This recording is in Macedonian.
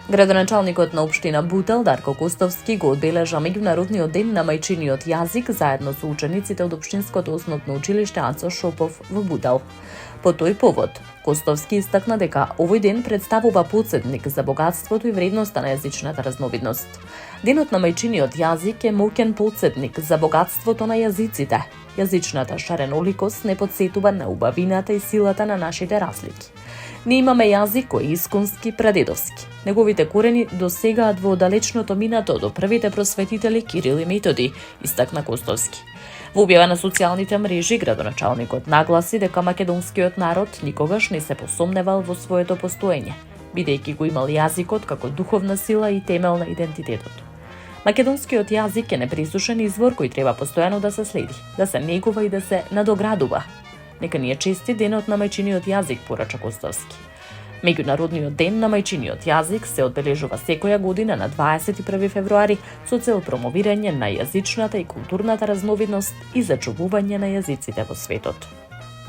Градоначалникот на општина Бутел Дарко Костовски го одбележа меѓународниот ден на мајчиниот јазик заедно со учениците од општинското основно училиште Ацо Шопов во Бутел. По тој повод, Костовски истакна дека овој ден представува потсетник за богатството и вредноста на јазичната разновидност. Денот на мајчиниот јазик е моќен потсетник за богатството на јазиците. Јазичната шареноликост не потсетува на убавината и силата на нашите разлики. Ние имаме јазик кој е исконски, прадедовски. Неговите корени досегаат во далечното минато до првите просветители Кирил и Методи, истакна Костовски. Во објава на социјалните мрежи, градоначалникот нагласи дека македонскиот народ никогаш не се посомневал во своето постоење, бидејќи го имал јазикот како духовна сила и темел на идентитетот. Македонскиот јазик е непресушен извор кој треба постојано да се следи, да се негува и да се надоградува. Нека ни е честит денот на мајчиниот јазик, порача Костовски. Меѓународниот ден на мајчиниот јазик се одбележува секоја година на 21 февруари со цел промовирање на јазичната и културната разновидност и зачувување на јазиците во светот.